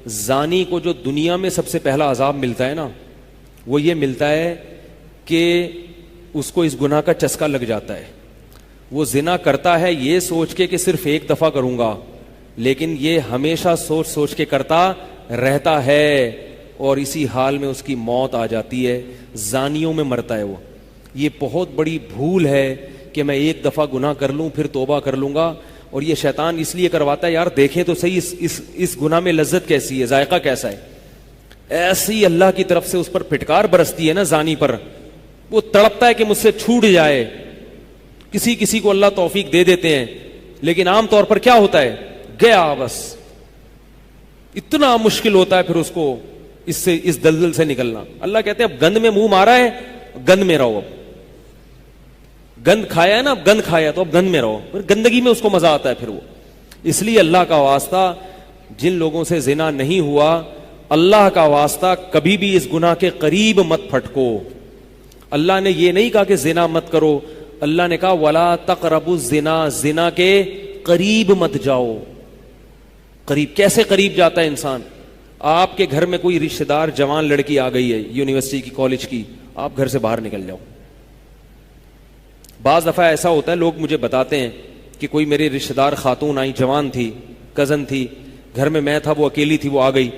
زانی کو جو دنیا میں سب سے پہلا عذاب ملتا ہے نا، وہ یہ ملتا ہے کہ اس کو اس گناہ کا چسکا لگ جاتا ہے. وہ زنا کرتا ہے یہ سوچ کے کہ صرف ایک دفعہ کروں گا، لیکن یہ ہمیشہ سوچ سوچ کے کرتا رہتا ہے، اور اسی حال میں اس کی موت آ جاتی ہے. زانیوں میں مرتا ہے وہ. یہ بہت بڑی بھول ہے کہ میں ایک دفعہ گناہ کر لوں پھر توبہ کر لوں گا. اور یہ شیطان اس لیے کرواتا ہے، یار دیکھیں تو صحیح اس گناہ میں لذت کیسی ہے، ذائقہ کیسا ہے. ایسی اللہ کی طرف سے اس پر پھٹکار برستی ہے نا زانی پر، وہ تڑپتا ہے کہ مجھ سے چھوٹ جائے. کسی کو اللہ توفیق دے دیتے ہیں، لیکن عام طور پر کیا ہوتا ہے، گیا بس. اتنا مشکل ہوتا ہے پھر اس کو اس دلدل سے نکلنا. اللہ کہتے ہیں اب گند میں منہ مارا ہے، گند میں رہو. اب گند کھایا ہے نا، اب گند کھایا تو اب گند میں رہو. پھر گندگی میں اس کو مزہ آتا ہے پھر وہ. اس لیے اللہ کا واسطہ جن لوگوں سے زنا نہیں ہوا، اللہ کا واسطہ کبھی بھی اس گناہ کے قریب مت پھٹکو. اللہ نے یہ نہیں کہا کہ زنا مت کرو، اللہ نے کہا ولا تقربوا الزنا، زنا کے قریب مت جاؤ. قریب کیسے قریب جاتا ہے انسان؟ آپ کے گھر میں کوئی رشتہ دار جوان لڑکی آ گئی ہے یونیورسٹی کی، کالج کی، آپ گھر سے باہر نکل جاؤ. بعض دفعہ ایسا ہوتا ہے، لوگ مجھے بتاتے ہیں کہ کوئی میرے رشتہ دار خاتون آئی، جوان تھی، کزن تھی، گھر میں میں تھا، وہ اکیلی تھی، وہ آ گئی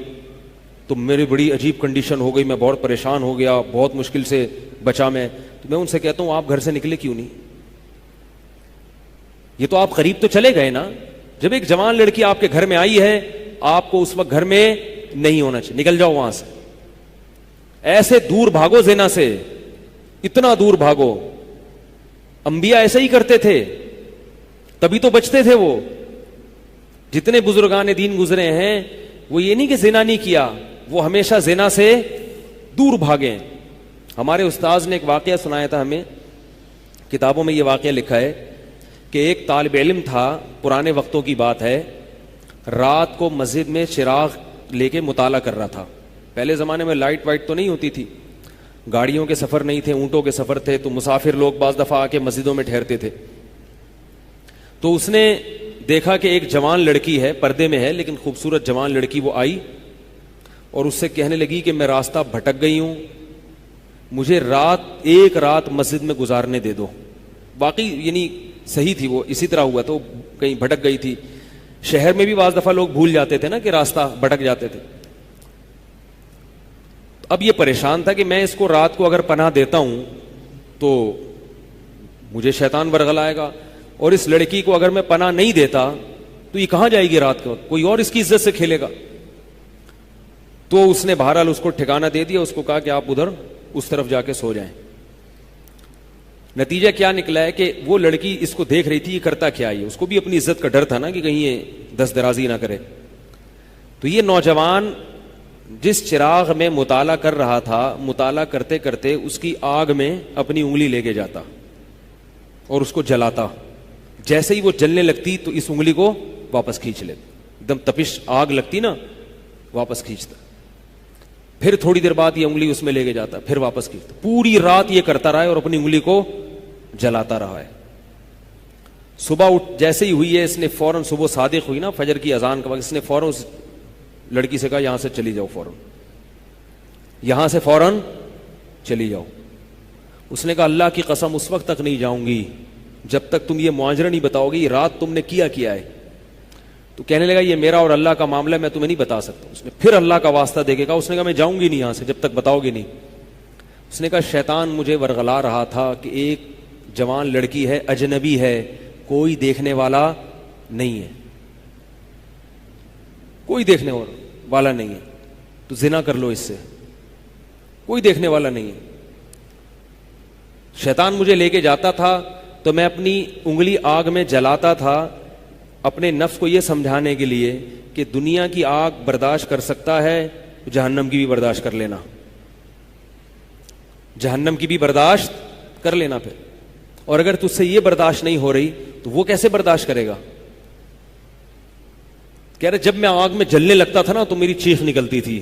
تو میری بڑی عجیب کنڈیشن ہو گئی، میں بہت پریشان ہو گیا، بہت مشکل سے بچا میں. تو میں ان سے کہتا ہوں آپ گھر سے نکلے کیوں نہیں؟ یہ تو آپ قریب تو چلے گئے نا. جب ایک جوان لڑکی آپ کے گھر میں آئی ہے، آپ کو اس وقت گھر میں نہیں ہونا چاہیے، نکل جاؤ وہاں سے. ایسے دور بھاگو زنا سے، اتنا دور بھاگو. انبیاء ایسا ہی کرتے تھے، تبھی تو بچتے تھے. وہ جتنے بزرگان دین گزرے ہیں، وہ یہ نہیں کہ زنا نہیں کیا، وہ ہمیشہ زنا سے دور بھاگے. ہمارے استاذ نے ایک واقعہ سنایا تھا ہمیں، کتابوں میں یہ واقعہ لکھا ہے کہ ایک طالب علم تھا، پرانے وقتوں کی بات ہے، رات کو مسجد میں چراغ لے کے مطالعہ کر رہا تھا. پہلے زمانے میں لائٹ وائٹ تو نہیں ہوتی تھی، گاڑیوں کے سفر نہیں تھے، اونٹوں کے سفر تھے، تو مسافر لوگ بعض دفعہ آ کے مسجدوں میں ٹھہرتے تھے. تو اس نے دیکھا کہ ایک جوان لڑکی ہے، پردے میں ہے لیکن خوبصورت جوان لڑکی، وہ آئی اور اس سے کہنے لگی کہ میں راستہ بھٹک گئی ہوں، مجھے ایک رات مسجد میں گزارنے دے دو. باقی یعنی صحیح تھی، وہ اسی طرح ہوا تو کہیں بھٹک گئی تھی. شہر میں بھی بعض دفعہ لوگ بھول جاتے تھے نا کہ راستہ بھٹک جاتے تھے. اب یہ پریشان تھا کہ میں اس کو رات کو اگر پناہ دیتا ہوں تو مجھے شیطان ورغلائے گا، اور اس لڑکی کو اگر میں پناہ نہیں دیتا تو یہ کہاں جائے گی رات کو، کوئی اور اس کی عزت سے کھیلے گا. تو اس نے بہرحال اس کو ٹھکانہ دے دیا، اس کو کہا کہ آپ ادھر اس طرف جا کے سو جائیں. نتیجہ کیا نکلا ہے کہ وہ لڑکی اس کو دیکھ رہی تھی یہ کرتا کیا ہے، اس کو بھی اپنی عزت کا ڈر تھا نا کہ کہیں یہ دست درازی نہ کرے. تو یہ نوجوان جس چراغ میں مطالعہ کر رہا تھا، مطالعہ کرتے کرتے اس کی آگ میں اپنی انگلی لے کے جاتا اور اس کو جلاتا. جیسے ہی وہ جلنے لگتی تو اس انگلی کو واپس کھینچ لیتا، ایک دم تپش آگ لگتی نا، واپس کھینچتا. پھر تھوڑی دیر بعد یہ انگلی اس میں لے کے جاتا، پھر واپس کھینچتا. پوری رات یہ کرتا رہا ہے اور اپنی انگلی کو جلاتا رہا ہے. صبح جیسے ہی ہوئی ہے، اس نے فوراً، صبح صادق ہوئی نا فجر کی اذان کا وقت، اس نے فوراً اس لڑکی سے کہا یہاں سے چلی جاؤ، فوراً یہاں سے فوراً چلی جاؤ. اس نے کہا اللہ کی قسم اس وقت تک نہیں جاؤں گی جب تک تم یہ معاجرہ نہیں بتاؤ گی، رات تم نے کیا ہے. تو کہنے لگا یہ میرا اور اللہ کا معاملہ ہے، میں تمہیں نہیں بتا سکتا. اس نے پھر اللہ کا واسطہ دے کے کہا، اس نے کہا میں جاؤں گی نہیں یہاں سے جب تک بتاؤ گی نہیں. اس نے کہا شیطان مجھے ورغلا رہا تھا کہ ایک جوان لڑکی ہے، اجنبی ہے، کوئی دیکھنے والا نہیں ہے، کوئی دیکھنے والا نہیں ہے، تو زنا کر لو اس سے، کوئی دیکھنے والا نہیں ہے. شیطان مجھے لے کے جاتا تھا تو میں اپنی انگلی آگ میں جلاتا تھا، اپنے نفس کو یہ سمجھانے کے لیے کہ دنیا کی آگ برداشت کر سکتا ہے تو جہنم کی بھی برداشت کر لینا، جہنم کی بھی برداشت کر لینا. پھر اور اگر تجھ سے یہ برداشت نہیں ہو رہی تو وہ کیسے برداشت کرے گا؟ کہہ رہے جب میں آگ میں جلنے لگتا تھا نا تو میری چیخ نکلتی تھی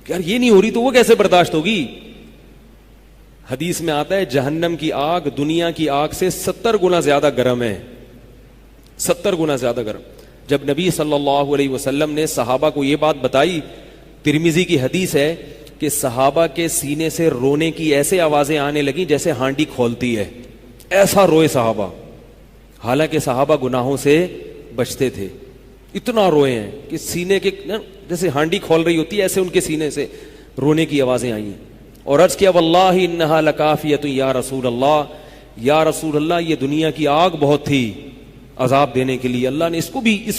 کہ یار یہ نہیں ہو رہی تو وہ کیسے برداشت ہوگی. حدیث میں آتا ہے جہنم کی آگ دنیا کی آگ سے 70 گنا زیادہ گرم ہے، 70 گنا زیادہ گرم. جب نبی صلی اللہ علیہ وسلم نے صحابہ کو یہ بات بتائی، ترمذی کی حدیث ہے کہ صحابہ کے سینے سے رونے کی ایسے آوازیں آنے لگیں جیسے ہانڈی کھولتی ہے، ایسا روئے صحابہ، حالانکہ صحابہ گناہوں سے بچتے تھے، اتنا روئے ہیں کہ سینے کے جیسے ہانڈی کھول رہی ہوتی ہے ایسے ان کے سینے سے رونے کی آوازیں آئیں، اور عرض کیا واللہ انہا لکافیۃ یا رسول اللہ، یا رسول اللہ یہ دنیا کی آگ بہت تھی عذاب دینے کے لیے، اللہ نے اس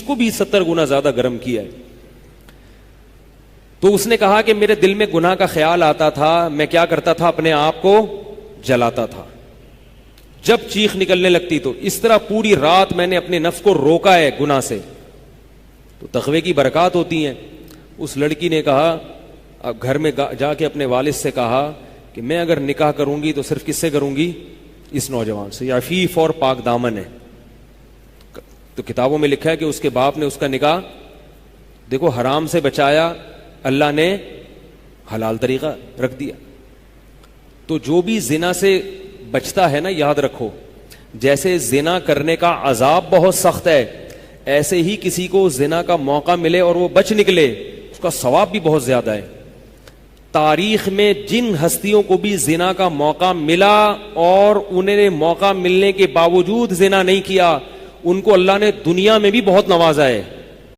کو بھی 70 گنا زیادہ گرم کیا ہے۔ تو اس نے کہا کہ میرے دل میں گناہ کا خیال آتا تھا، میں کیا کرتا تھا، اپنے آپ کو جلاتا تھا جب چیخ نکلنے لگتی، تو اس طرح پوری رات میں نے اپنے نفس کو روکا ہے گناہ سے۔ تو تقوی کی برکات ہوتی ہیں۔ اس لڑکی نے کہا، اب گھر میں جا کے اپنے والد سے کہا کہ میں اگر نکاح کروں گی تو صرف کس سے کروں گی، اس نوجوان سے، عفیف اور پاک دامن ہے۔ تو کتابوں میں لکھا ہے کہ اس کے باپ نے اس کا نکاح دیکھو حرام سے بچایا، اللہ نے حلال طریقہ رکھ دیا۔ تو جو بھی زنا سے بچتا ہے نا، یاد رکھو جیسے زنا کرنے کا عذاب بہت سخت ہے، ایسے ہی کسی کو زنا کا موقع ملے اور وہ بچ نکلے، اس کا ثواب بھی بہت زیادہ ہے۔ تاریخ میں جن ہستیوں کو بھی زنا کا موقع ملا اور انہیں نے موقع ملنے کے باوجود زنا نہیں کیا، ان کو اللہ نے دنیا میں بھی بہت نوازا ہے۔